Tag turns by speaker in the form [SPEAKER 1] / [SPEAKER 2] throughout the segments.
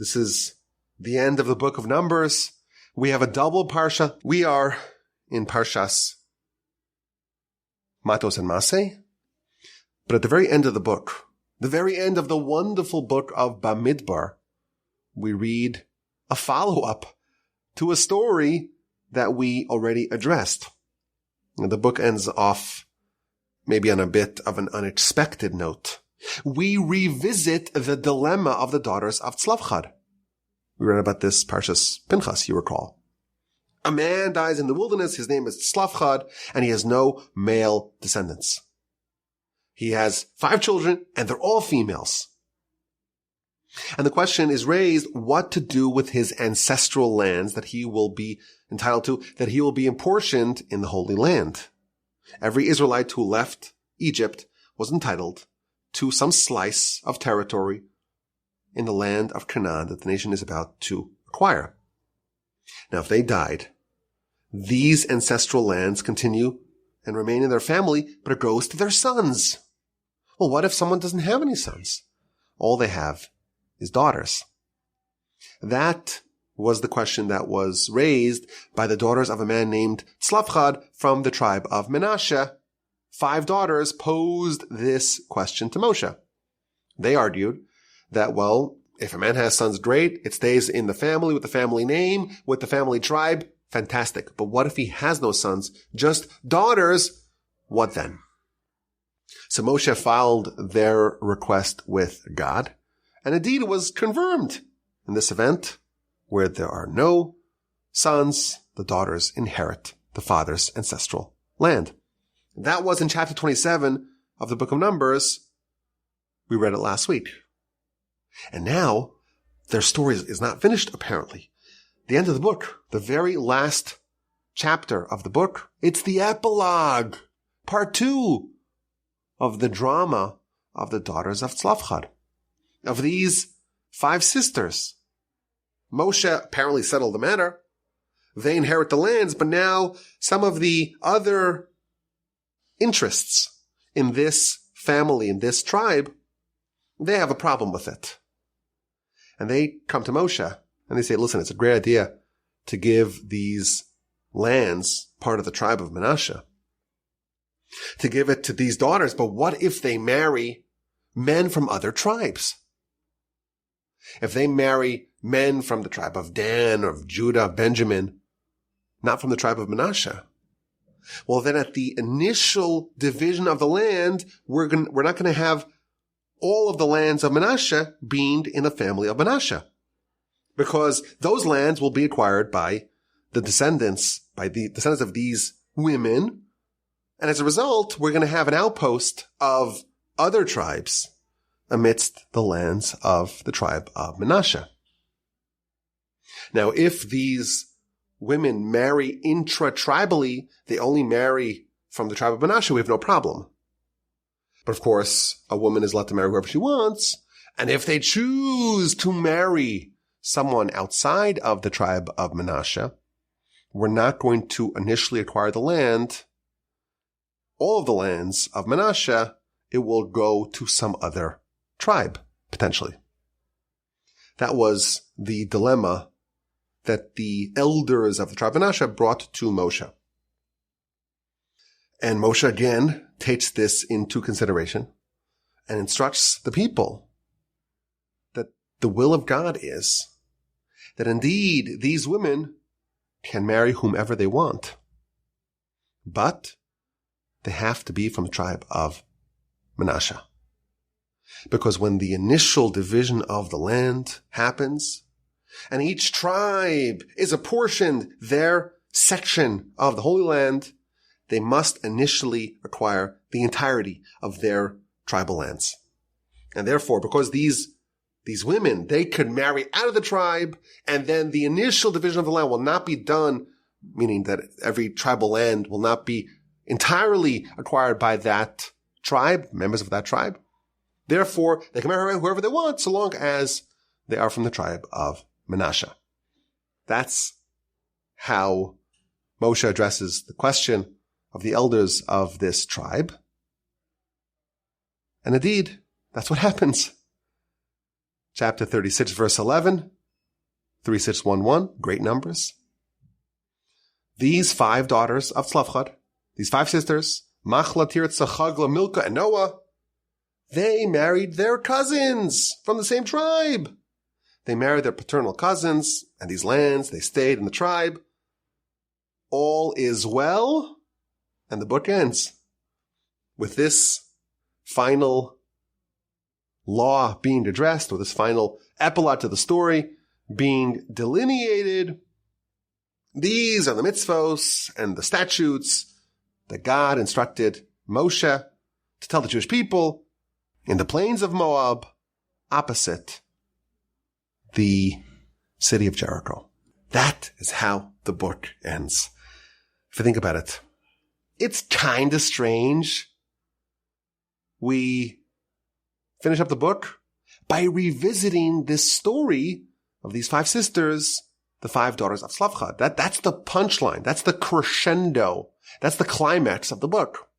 [SPEAKER 1] This is the end of the book of Numbers. We have a double Parsha. We are in Parshas Mattos and Masei. But at the very end of the book, the very end of the wonderful book of Bamidbar, we read a follow-up to a story that we already addressed. And the book ends off maybe on a bit of an unexpected note. We revisit the dilemma of the daughters of Tzelafchad. We read about this Parshas Pinchas, you recall. A man dies in the wilderness, his name is Tzelafchad, and he has no male descendants. He has 5 children, and they're all females. And the question is raised, what to do with his ancestral lands that he will be entitled to, that he will be apportioned in the Holy Land. Every Israelite who left Egypt was entitled to some slice of territory in the land of Canaan that the nation is about to acquire. Now, if they died, these ancestral lands continue and remain in their family, but it goes to their sons. Well, what if someone doesn't have any sons? All they have is daughters. That was the question that was raised by the daughters of a man named Tzelafchad from the tribe of Menashe. 5 daughters posed this question to Moshe. They argued that, well, if a man has sons, great. It stays in the family with the family name, with the family tribe. Fantastic. But what if he has no sons, just daughters? What then? So Moshe filed their request with God. And indeed, it was confirmed in this event where there are no sons, the daughters inherit the father's ancestral land. That was in chapter 27 of the book of Numbers. We read it last week. And now their story is not finished, apparently. The end of the book, the very last chapter of the book, it's the epilogue, part 2 of the drama of the daughters of Tzelafchad. Of these 5 sisters, Moshe apparently settled the matter. They inherit the lands, but now some of the other interests in this family, in this tribe, they have a problem with it. And they come to Moshe and they say, listen, it's a great idea to give these lands, part of the tribe of Menashe, to give it to these daughters, but what if they marry men from other tribes? If they marry men from the tribe of Dan, or of Judah, Benjamin, not from the tribe of Menashe, well, then at the initial division of the land, we're not going to have all of the lands of Menashe being in the family of Menashe, because those lands will be acquired by the descendants of these women. And as a result, we're going to have an outpost of other tribes amidst the lands of the tribe of Menashe. Now, if these women marry intra-tribally, they only marry from the tribe of Menashe, we have no problem. But of course, a woman is allowed to marry whoever she wants, and if they choose to marry someone outside of the tribe of Menashe, we're not going to initially acquire the land, all of the lands of Menashe. It will go to some other tribe, potentially. That was the dilemma that the elders of the tribe of Menashe brought to Moshe. And Moshe again takes this into consideration and instructs the people that the will of God is that indeed these women can marry whomever they want, but they have to be from the tribe of Menashe. Because when the initial division of the land happens, and each tribe is apportioned their section of the Holy Land, they must initially acquire the entirety of their tribal lands. And therefore, because these women, they could marry out of the tribe, and then the initial division of the land will not be done, meaning that every tribal land will not be entirely acquired by that tribe, members of that tribe. Therefore, they can marry whoever they want, so long as they are from the tribe of Menashe. That's how Moshe addresses the question of the elders of this tribe. And indeed, that's what happens. chapter 36, verse 11, 3611, great numbers. These 5 daughters of Tzelafchad, these 5 sisters, Machla, Tirzah, Chagla, Milcah, and Noah, they married their cousins from the same tribe. They married their paternal cousins, and these lands, they stayed in the tribe. All is well, and the book ends with this final law being addressed, or this final epilogue to the story being delineated. These are the mitzvos and the statutes that God instructed Moshe to tell the Jewish people in the plains of Moab, opposite the city of Jericho. That is how the book ends. If you think about it, it's kind of strange. We finish up the book by revisiting this story of these 5 sisters, the 5 daughters of Tzelafchad. That's the punchline. That's the crescendo. That's the climax of the book.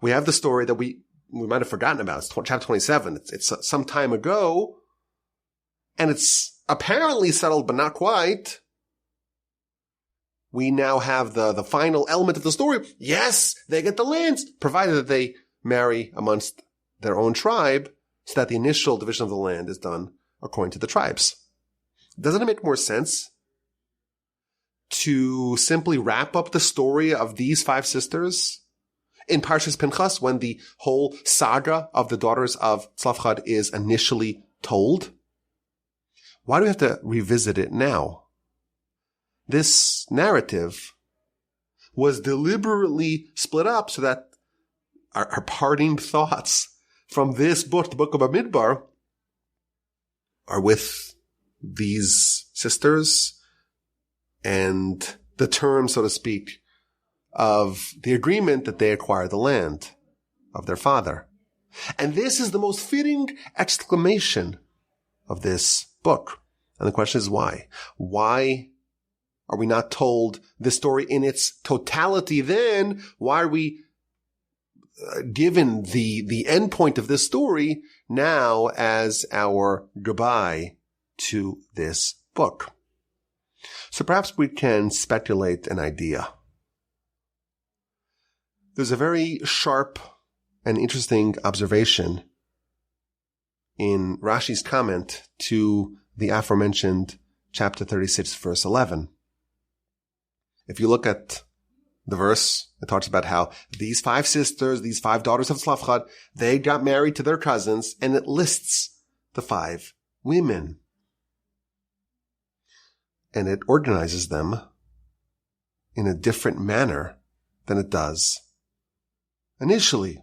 [SPEAKER 1] We have the story that we might have forgotten about. It's chapter 27. It's some time ago, and it's apparently settled, but not quite. We now have the final element of the story. Yes, they get the lands, provided that they marry amongst their own tribe, so that the initial division of the land is done according to the tribes. Doesn't it make more sense to simply wrap up the story of these 5 sisters in Parshas Pinchas when the whole saga of the daughters of Tzelafchad is initially told? Why do we have to revisit it now? This narrative was deliberately split up so that our parting thoughts from this book, the Book of Bamidbar, are with these sisters and the terms, so to speak, of the agreement that they acquire the land of their father. And this is the most fitting exclamation of this book. And the question is why? Why are we not told this story in its totality then? Why are we given the end point of this story now as our goodbye to this book? So perhaps we can speculate an idea. There's a very sharp and interesting observation in Rashi's comment to the aforementioned chapter 36, verse 11. If you look at the verse, it talks about how these 5 sisters, these 5 daughters of Tzelafchad, they got married to their cousins, and it lists the 5 women. And it organizes them in a different manner than it does initially.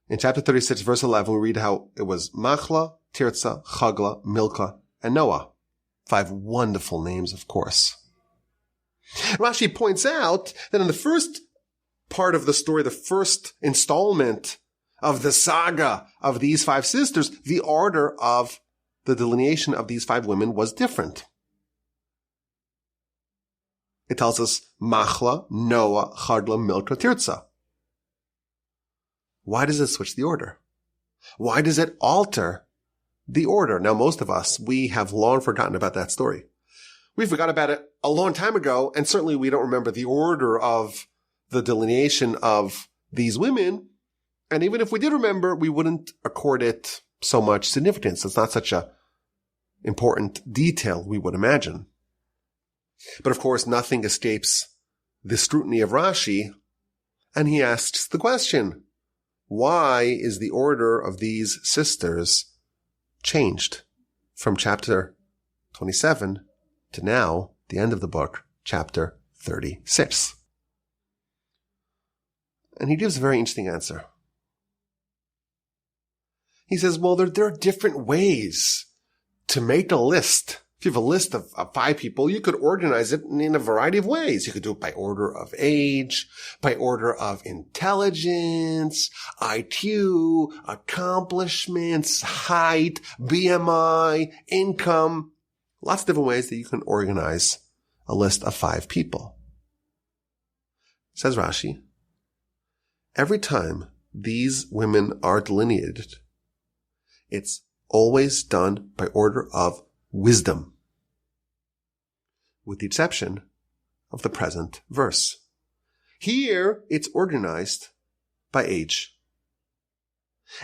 [SPEAKER 1] In chapter 36, verse 11, we read how it was Machla, Tirzah, Chagla, Milcah, and Noah. 5 wonderful names, of course. Rashi points out that in the first part of the story, the first installment of the saga of these 5 sisters, the order of the delineation of these 5 women was different. It tells us Machla, Noah, Chagla, Milcah, Tirzah. Why does it switch the order? Why does it alter the order? Now, most of us, we have long forgotten about that story. We forgot about it a long time ago, and certainly we don't remember the order of the delineation of these women. And even if we did remember, we wouldn't accord it so much significance. It's not such a important detail, we would imagine. But of course, nothing escapes the scrutiny of Rashi, and he asks the question, why is the order of these sisters changed from chapter 27 to now, the end of the book, chapter 36? And he gives a very interesting answer. He says, well, there are different ways to make a list. If you have a list of 5 people, you could organize it in a variety of ways. You could do it by order of age, by order of intelligence, IQ, accomplishments, height, BMI, income. Lots of different ways that you can organize a list of 5 people. Says Rashi, every time these women are delineated It's always done by order of wisdom, with the exception of the present verse. Here, it's organized by age.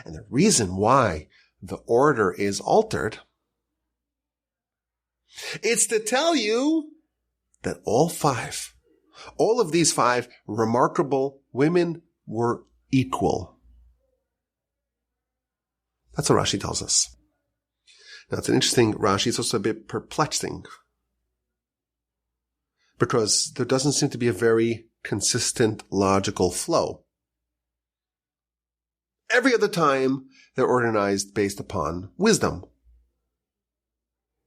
[SPEAKER 1] And the reason why the order is altered, it's to tell you that all of these 5 remarkable women were equal. That's what Rashi tells us. Now, it's an interesting Rashi. It's also a bit perplexing, because there doesn't seem to be a very consistent logical flow. Every other time, they're organized based upon wisdom.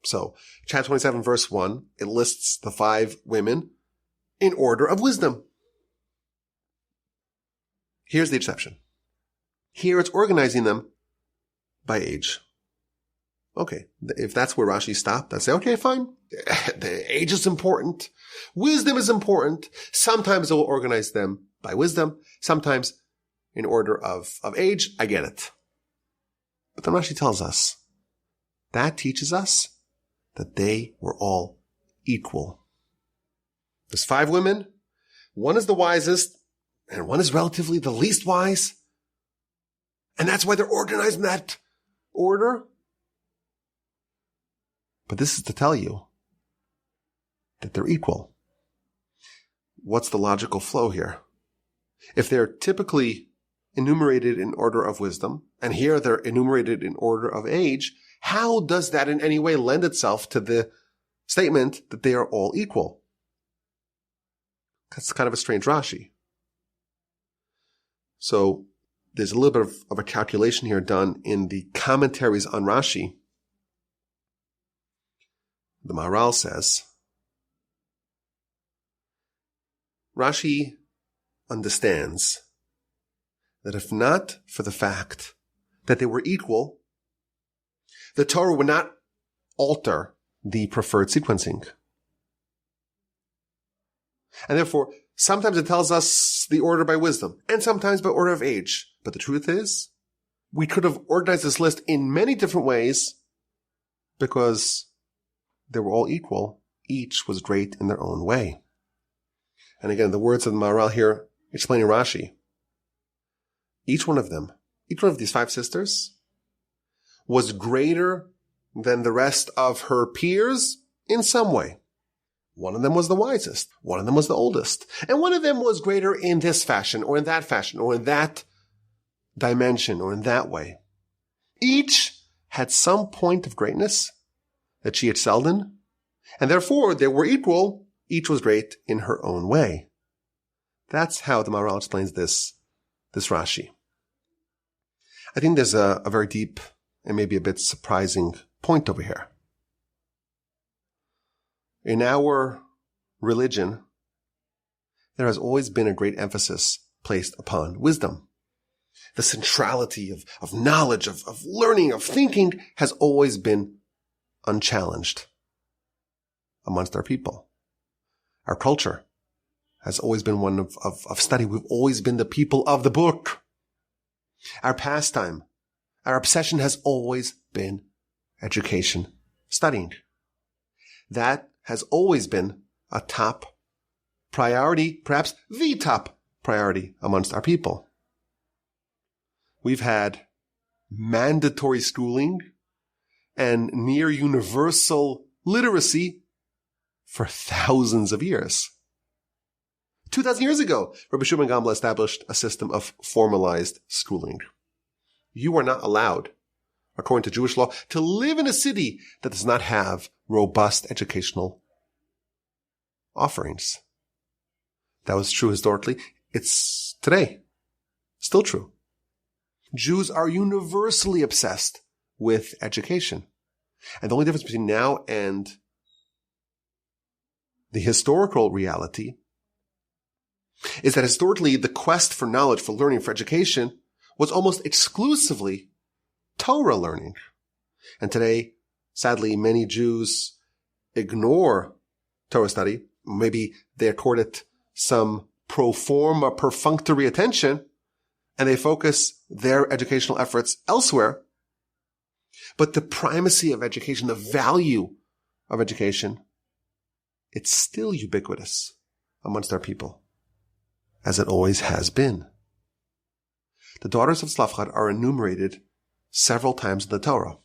[SPEAKER 1] So, chapter 27, verse 1, it lists the 5 women in order of wisdom. Here's the exception. Here it's organizing them by age. Okay, if that's where Rashi stopped, I'd say, okay, fine. The age is important. Wisdom is important. Sometimes it will organize them by wisdom. Sometimes in order of age. I get it. But then Rashi tells us that teaches us that they were all equal. There's 5 women. One is the wisest, and one is relatively the least wise. And that's why they're organized in that order. But this is to tell you that they're equal. What's the logical flow here? If they're typically enumerated in order of wisdom, and here they're enumerated in order of age, how does that in any way lend itself to the statement that they are all equal? That's kind of a strange Rashi. So there's a little bit of a calculation here done in the commentaries on Rashi. The Maharal says, Rashi understands that if not for the fact that they were equal, the Torah would not alter the preferred sequencing. And therefore, sometimes it tells us the order by wisdom, and sometimes by order of age. But the truth is, we could have organized this list in many different ways, because they were all equal. Each was great in their own way. And again, the words of the Maharal here explaining Rashi. Each one of these 5 sisters, was greater than the rest of her peers in some way. One of them was the wisest. One of them was the oldest. And one of them was greater in this fashion, or in that dimension, or in that way. Each had some point of greatness that she excelled in, and therefore they were equal. Each was great in her own way. That's how the Maharal explains this Rashi. I think there's a very deep and maybe a bit surprising point over here. In our religion, there has always been a great emphasis placed upon wisdom. The centrality of knowledge, of learning, of thinking has always been unchallenged amongst our people. Our culture has always been one of study. We've always been the people of the book. Our pastime, our obsession has always been education, studying. That has always been a top priority, perhaps the top priority amongst our people. We've had mandatory schooling and near universal literacy for thousands of years. 2,000 years ago, Rabbi Shimon Gamliel established a system of formalized schooling. You are not allowed, according to Jewish law, to live in a city that does not have robust educational offerings. That was true historically. It's today still true. Jews are universally obsessed with education. And the only difference between now and the historical reality is that historically the quest for knowledge, for learning, for education was almost exclusively Torah learning. And today, sadly, many Jews ignore Torah study. Maybe they accord it some pro forma, perfunctory attention, and they focus their educational efforts elsewhere. But the primacy of education, the value of education, it's still ubiquitous amongst our people, as it always has been. The daughters of Tzelafchad are enumerated several times in the Torah.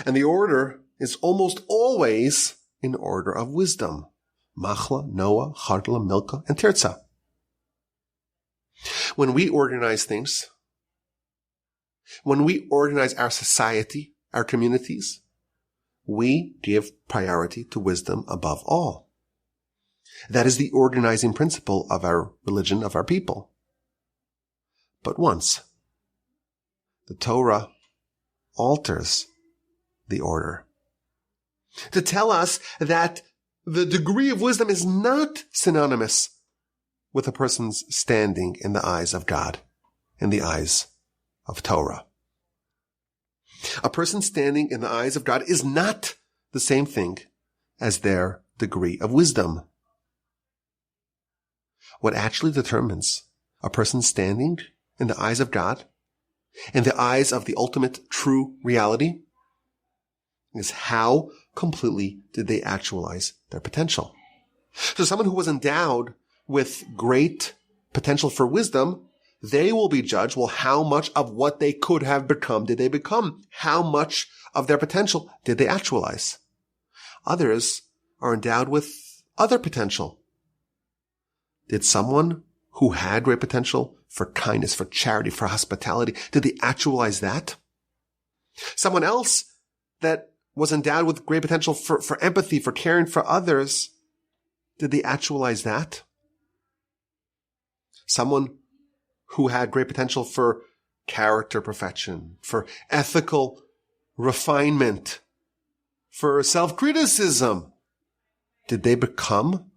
[SPEAKER 1] And the order is almost always in order of wisdom. Machla, Noah, Charla, Milcah, and Tirza. When we organize things, when we organize our society, our communities, we give priority to wisdom above all. That is the organizing principle of our religion, of our people. But once the Torah alters the order to tell us that the degree of wisdom is not synonymous with a person's standing in the eyes of God, in the eyes of Torah. A person standing in the eyes of God is not the same thing as their degree of wisdom. What actually determines a person's standing in the eyes of God, in the eyes of the ultimate true reality, is how completely did they actualize their potential. So someone who was endowed with great potential for wisdom, they will be judged, well, how much of what they could have become did they become? How much of their potential did they actualize? Others are endowed with other potential. Did someone who had great potential for kindness, for charity, for hospitality, did they actualize that? Someone else that was endowed with great potential for empathy, for caring for others, did they actualize that? Someone who had great potential for character perfection, for ethical refinement, for self-criticism, did they become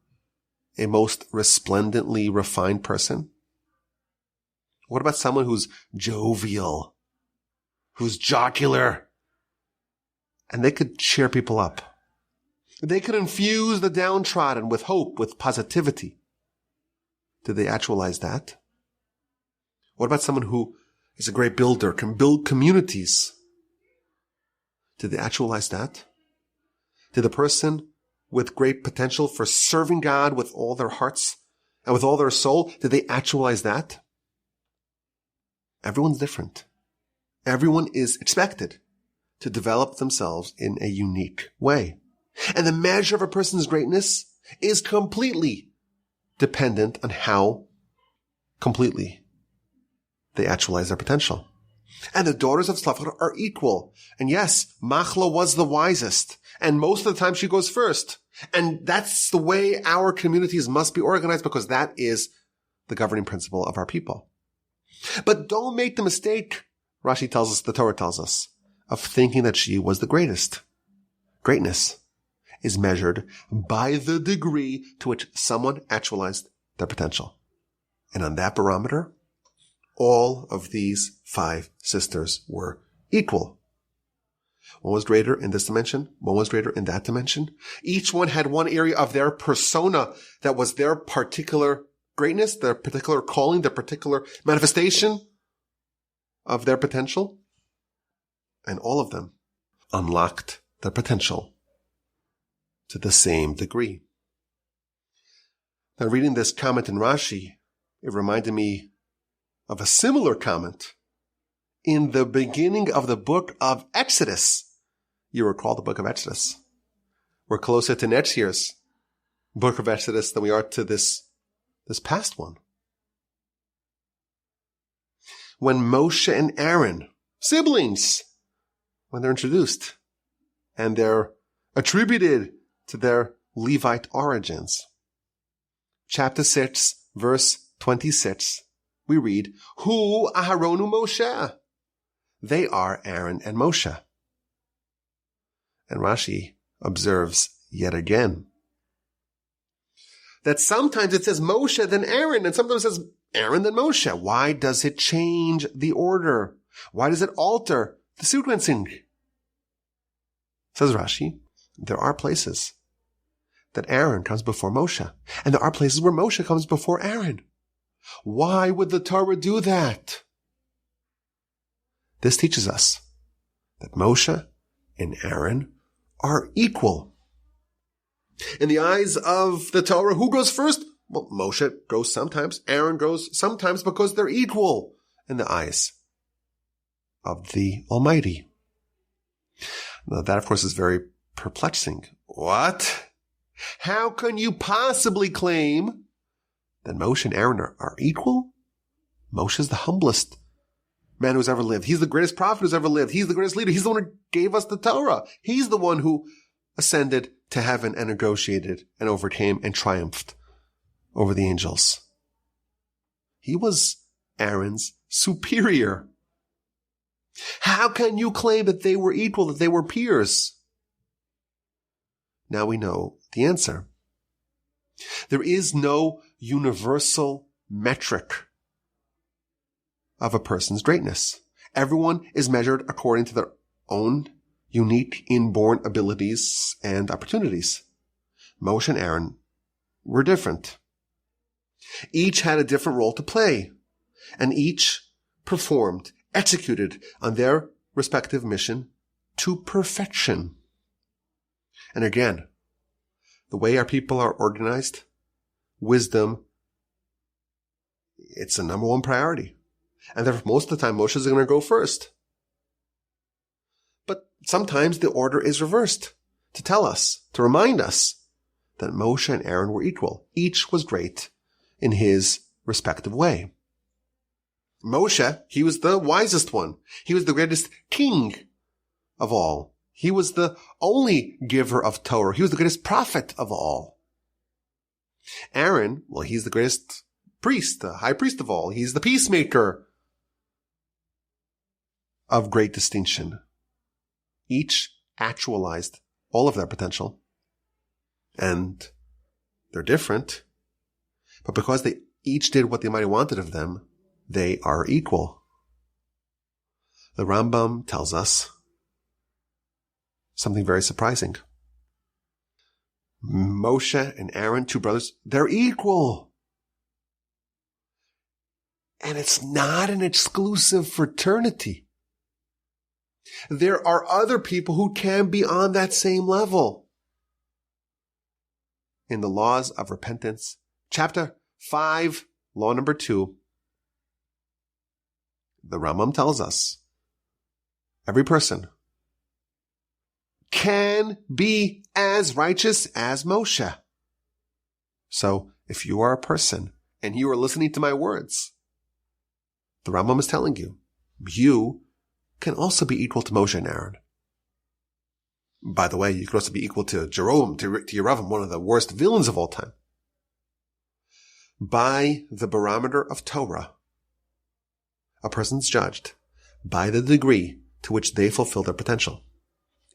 [SPEAKER 1] a most resplendently refined person? What about someone who's jovial, who's jocular, and they could cheer people up? They could infuse the downtrodden with hope, with positivity. Did they actualize that? What about someone who is a great builder, can build communities? Did they actualize that? Did the person with great potential for serving God with all their hearts and with all their soul, did they actualize that? Everyone's different. Everyone is expected to develop themselves in a unique way. And the measure of a person's greatness is completely dependent on how completely they actualize their potential. And the daughters of Tzelafchad are equal. And yes, Machla was the wisest. And most of the time she goes first. And that's the way our communities must be organized, because that is the governing principle of our people. But don't make the mistake, Rashi tells us, the Torah tells us, of thinking that she was the greatest. Greatness is measured by the degree to which someone actualized their potential. And on that barometer, all of these 5 sisters were equal. One was greater in this dimension. One was greater in that dimension. Each one had one area of their persona that was their particular greatness, their particular calling, their particular manifestation of their potential. And all of them unlocked their potential to the same degree. Now, reading this comment in Rashi, it reminded me of a similar comment in the beginning of the book of Exodus. You recall the book of Exodus. We're closer to next year's book of Exodus than we are to this past one. When Moshe and Aaron, siblings, when they're introduced and they're attributed to their Levite origins. Chapter 6, verse 26, we read, Hu Aharonu Moshe. They are Aaron and Moshe. And Rashi observes yet again that sometimes it says Moshe then Aaron, and sometimes it says Aaron then Moshe. Why does it change the order? Why does it alter the sequencing? Says Rashi, there are places that Aaron comes before Moshe, and there are places where Moshe comes before Aaron. Why would the Torah do that? This teaches us that Moshe and Aaron are equal. In the eyes of the Torah, who goes first? Well, Moshe goes sometimes, Aaron goes sometimes, because they're equal in the eyes of the Almighty. Now, that, of course, is very perplexing. What? How can you possibly claim that Moshe and Aaron are equal? Moshe is the humblest man who's ever lived. He's the greatest prophet who's ever lived. He's the greatest leader. He's the one who gave us the Torah. He's the one who ascended to heaven and negotiated and overcame and triumphed over the angels. He was Aaron's superior. How can you claim that they were equal, that they were peers? Now we know the answer. There is no universal metric of a person's greatness. Everyone is measured according to their own unique inborn abilities and opportunities. Moshe and Aaron were different. Each had a different role to play, and each performed, executed on their respective mission to perfection. And again, the way our people are organized, wisdom, it's the number one priority. And therefore, most of the time, Moshe is going to go first. But sometimes the order is reversed to tell us, to remind us that Moshe and Aaron were equal. Each was great in his respective way. Moshe, he was the wisest one. He was the greatest king of all. He was the only giver of Torah. He was the greatest prophet of all. Aaron, well, he's the greatest priest, the high priest of all. He's the peacemaker of great distinction. Each actualized all of their potential. And they're different. But because they each did what the Almighty wanted of them, they are equal. The Rambam tells us something very surprising. Moshe and Aaron, two brothers, they're equal. And it's not an exclusive fraternity. There are other people who can be on that same level. In the Laws of Repentance, chapter 5, law number 2, the Rambam tells us every person can be as righteous as Moshe. So if you are a person and you are listening to my words, the Rambam is telling you, you can also be equal to Moshe and Aaron. By the way, you could also be equal to Jerome, to Yeravam, one of the worst villains of all time. By the barometer of Torah, a person's judged by the degree to which they fulfill their potential.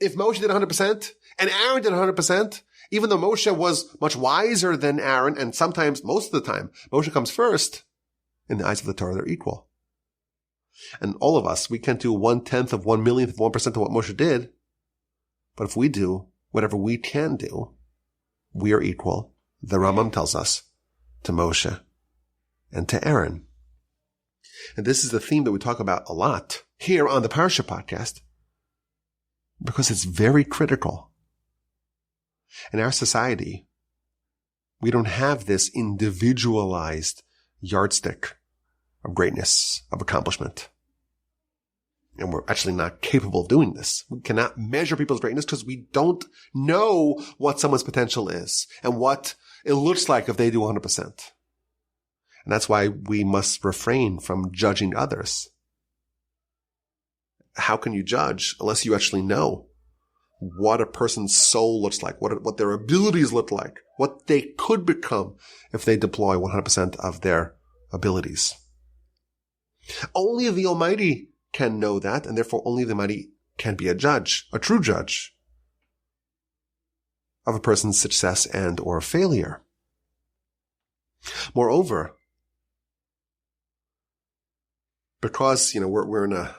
[SPEAKER 1] If Moshe did 100% and Aaron did 100%, even though Moshe was much wiser than Aaron, and sometimes, most of the time, Moshe comes first, in the eyes of the Torah, they're equal. And all of us, we can't do 1/10 of 1/1,000,000th of 1% of what Moshe did. But if we do whatever we can do, we are equal, the Rambam tells us, to Moshe and to Aaron. And this is the theme that we talk about a lot here on the Parsha podcast, because it's very critical. In our society, we don't have this individualized yardstick of greatness, of accomplishment. And we're actually not capable of doing this. We cannot measure people's greatness because we don't know what someone's potential is and what it looks like if they do 100%. And that's why we must refrain from judging others. How can you judge unless you actually know what a person's soul looks like, what their abilities look like, what they could become if they deploy 100% of their abilities? Only the Almighty can know that, and therefore only the Almighty can be a judge, a true judge of a person's success and or failure. Moreover, because, we're in a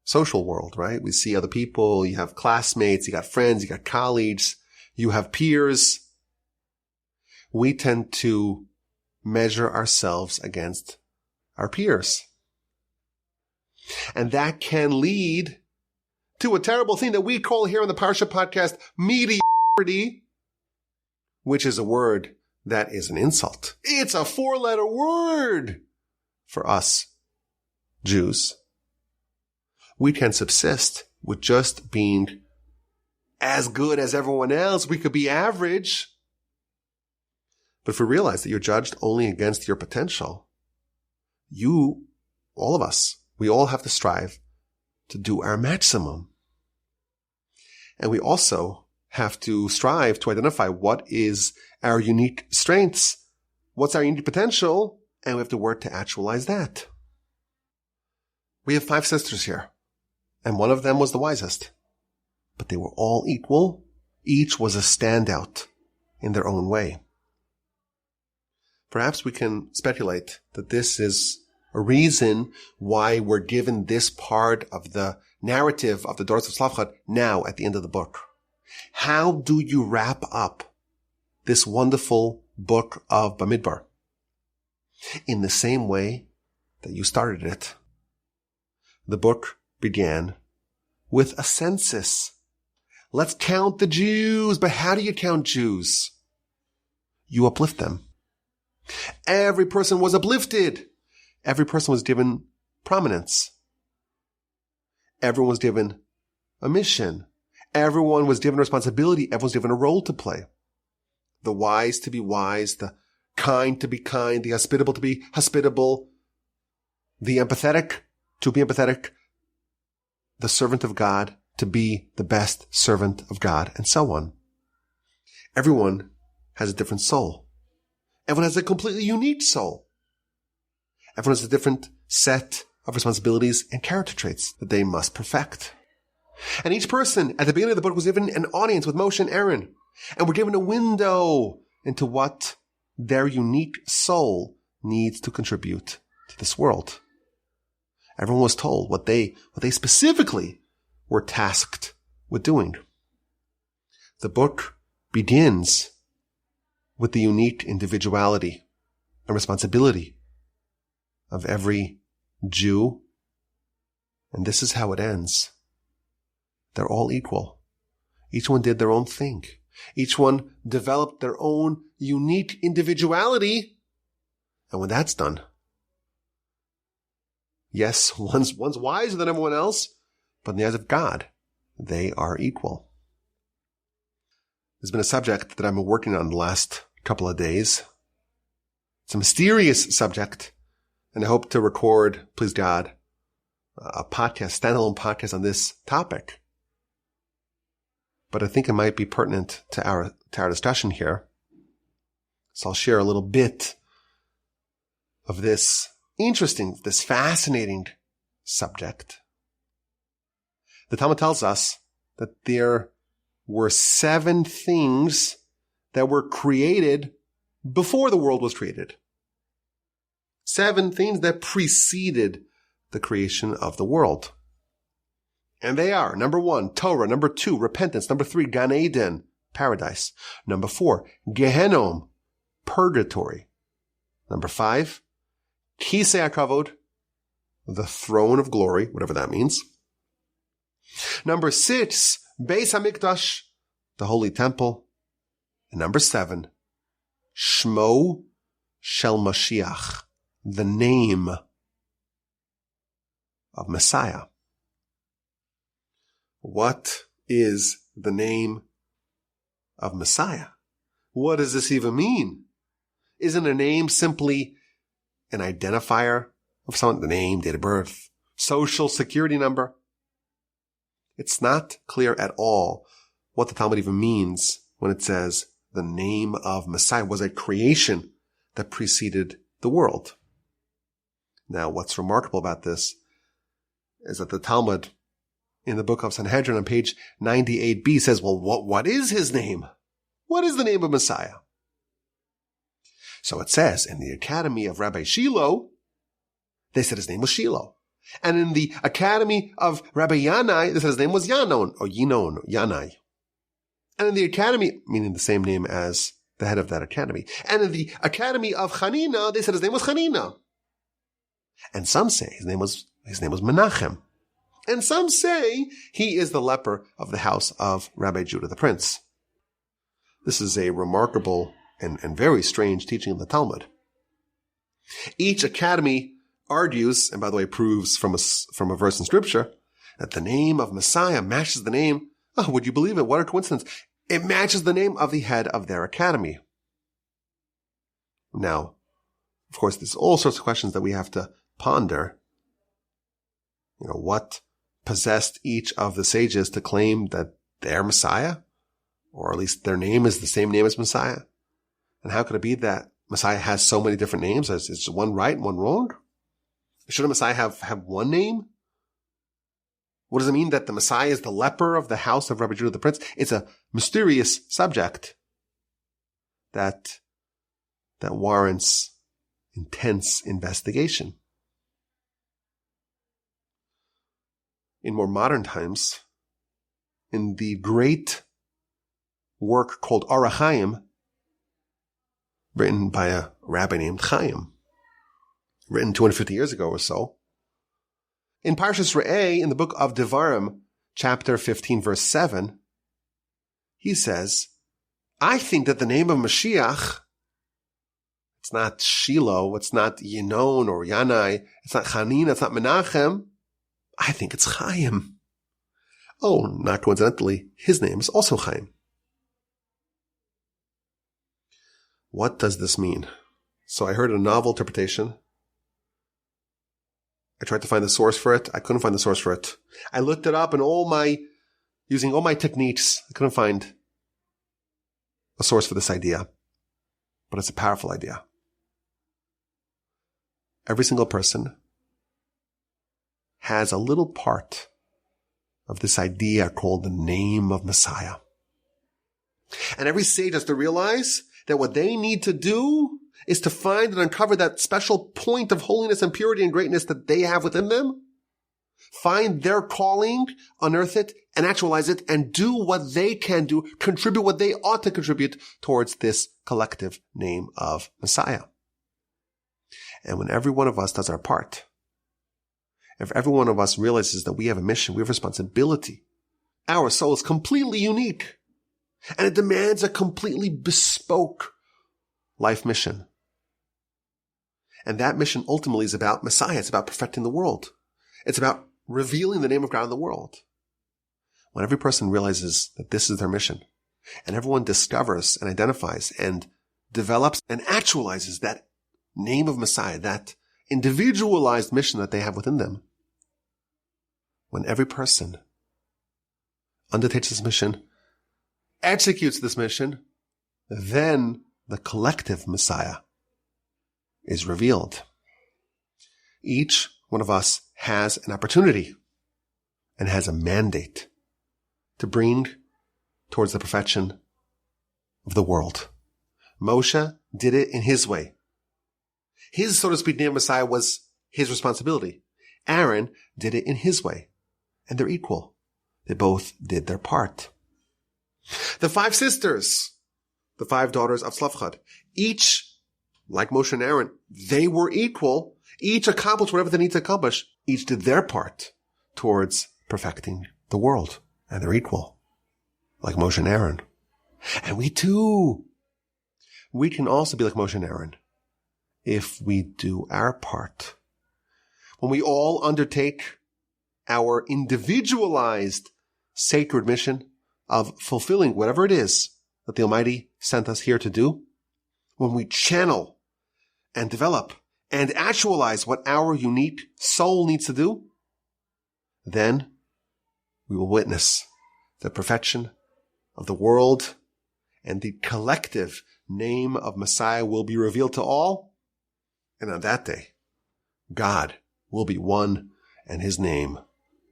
[SPEAKER 1] social world, right? We see other people, you have classmates, you got friends, you got colleagues, you have peers. We tend to measure ourselves against our peers. And that can lead to a terrible thing that we call here on the Parsha podcast mediocrity, which is a word that is an insult. It's a 4-letter word for us Jews. We can subsist with just being as good as everyone else. We could be average. But if we realize that you're judged only against your potential, you, all of us, we all have to strive to do our maximum. And we also have to strive to identify what is our unique strengths, what's our unique potential, and we have to work to actualize that. We have 5 sisters here, and one of them was the wisest. But they were all equal. Each was a standout in their own way. Perhaps we can speculate that this is a reason why we're given this part of the narrative of the daughters of Tzelafchad now at the end of the book. How do you wrap up this wonderful book of Bamidbar? In the same way that you started it. The book began with a census. Let's count the Jews. But how do you count Jews? You uplift them. Every person was uplifted. Every person was given prominence. Everyone was given a mission. Everyone was given a responsibility. Everyone was given a role to play. The wise to be wise, the kind to be kind, the hospitable to be hospitable, the empathetic to be empathetic, the servant of God to be the best servant of God, and so on. Everyone has a different soul. Everyone has a completely unique soul. Everyone has a different set of responsibilities and character traits that they must perfect. And each person at the beginning of the book was given an audience with Moshe and Aaron, and were given a window into what their unique soul needs to contribute to this world. Everyone was told what they specifically were tasked with doing. The book begins with the unique individuality and responsibility of every Jew, and this is how it ends. They're all equal. Each one did their own thing. Each one developed their own unique individuality, and when that's done, yes, one's wiser than everyone else, but in the eyes of God, they are equal. There's been a subject that I've been working on the last couple of days. It's a mysterious subject, and I hope to record, please God, a podcast, standalone podcast on this topic. But I think it might be pertinent to our discussion here. So I'll share a little bit of this fascinating subject. The Talmud tells us that there were 7 things that were created before the world was created. 7 things that preceded the creation of the world. And they are, number 1, Torah. Number 2, repentance. Number 3, Gan Eden, paradise. Number 4, Gehenom, purgatory. Number 5, Kisei HaKavod, the throne of glory, whatever that means. Number 6, Beis HaMikdash, the holy temple. And number 7, Shmo Shel Mashiach, the name of Messiah. What is the name of Messiah? What does this even mean? Isn't a name simply an identifier of someone? The name, date of birth, social security number? It's not clear at all what the Talmud even means when it says the name of Messiah was a creation that preceded the world. Now, what's remarkable about this is that the Talmud in the book of Sanhedrin on page 98b says, well, what is his name? What is the name of Messiah? So it says in the academy of Rabbi Shiloh, they said his name was Shiloh. And in the academy of Rabbi Yanai, they said his name was Yanon, or Yinon, Yanai. And in the academy, meaning the same name as the head of that academy. And in the academy of Chanina, they said his name was Chanina. And some say his name was His name was Menachem. And some say he is the leper of the house of Rabbi Judah the Prince. This is a remarkable and very strange teaching of the Talmud. Each academy argues, and by the way proves from a verse in Scripture, that the name of Messiah matches the name, would you believe it? What a coincidence. It matches the name of the head of their academy. Now, of course, there's all sorts of questions that we have to ponder. What possessed each of the sages to claim that they're Messiah? Or at least their name is the same name as Messiah? And how could it be that Messiah has so many different names? Is one right and one wrong? Should a Messiah have one name? What does it mean that the Messiah is the leper of the house of Rabbi Judah the Prince? It's a mysterious subject that warrants intense investigation. In more modern times, in the great work called Orach Chaim, written by a rabbi named Chaim, written 250 years ago or so, in Parshas Re'eh, in the book of Devarim, chapter 15, verse 7, he says, I think that the name of Mashiach, it's not Shiloh, it's not Yinon or Yanai, it's not Chanin, it's not Menachem, I think it's Chaim. Oh, not coincidentally, his name is also Chaim. What does this mean? So I heard a novel interpretation. I tried to find the source for it. I couldn't find the source for it. I looked it up and using all my techniques, I couldn't find a source for this idea. But it's a powerful idea. Every single person has a little part of this idea called the name of Messiah. And every sage has to realize that what they need to do is to find and uncover that special point of holiness and purity and greatness that they have within them. Find their calling, unearth it, and actualize it, and do what they can do, contribute what they ought to contribute towards this collective name of Messiah. And when every one of us does our part, if every one of us realizes that we have a mission, we have a responsibility, our soul is completely unique, and it demands a completely bespoke life mission. And that mission ultimately is about Messiah. It's about perfecting the world. It's about revealing the name of God in the world. When every person realizes that this is their mission, and everyone discovers and identifies and develops and actualizes that name of Messiah, that individualized mission that they have within them, when every person undertakes this mission, executes this mission, then the collective Messiah is revealed. Each one of us has an opportunity and has a mandate to bring towards the perfection of the world. Moshe did it in his way. His, so to speak, name of Messiah was his responsibility. Aaron did it in his way. And they're equal. They both did their part. The 5 sisters, the 5 daughters of Tzelafchad, each, like Moshe and Aaron, they were equal. Each accomplished whatever they need to accomplish. Each did their part towards perfecting the world. And they're equal, like Moshe and Aaron. And we too, we can also be like Moshe and Aaron if we do our part. When we all undertake our individualized sacred mission of fulfilling whatever it is that the Almighty sent us here to do, when we channel and develop and actualize what our unique soul needs to do, then we will witness the perfection of the world, and the collective name of Messiah will be revealed to all. And on that day, God will be one and his name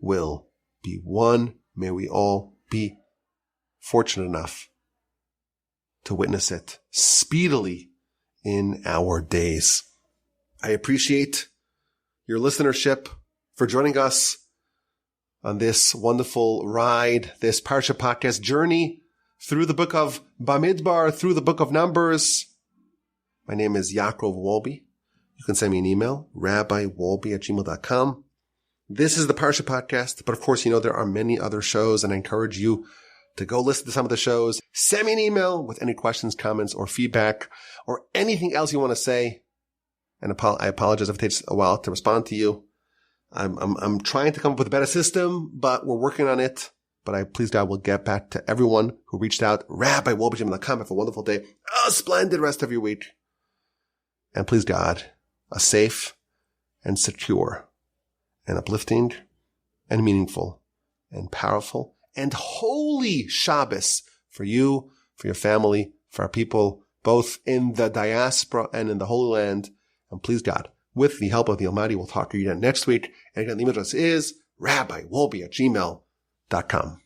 [SPEAKER 1] will be one. May we all be fortunate enough to witness it speedily in our days. I appreciate your listenership, for joining us on this wonderful ride, this Parsha podcast journey through the Book of Bamidbar, through the Book of Numbers. My name is Yaakov Wolbe. You can send me an email, rabbiwolbe@gmail.com. This is the Parsha podcast, but of course, there are many other shows, and I encourage you to go listen to some of the shows. Send me an email with any questions, comments, or feedback, or anything else you want to say. And I apologize if it takes a while to respond to you. I'm trying to come up with a better system, but we're working on it. But I, please God, will get back to everyone who reached out. Rabbi.wolbejim.com. Have a wonderful day. A splendid rest of your week. And please God, a safe and secure and uplifting and meaningful and powerful and holy Shabbos for you, for your family, for our people, both in the diaspora and in the Holy Land. And please God, with the help of the Almighty, we'll talk to you again next week. And again, the email address is rabbiwolbe@gmail.com.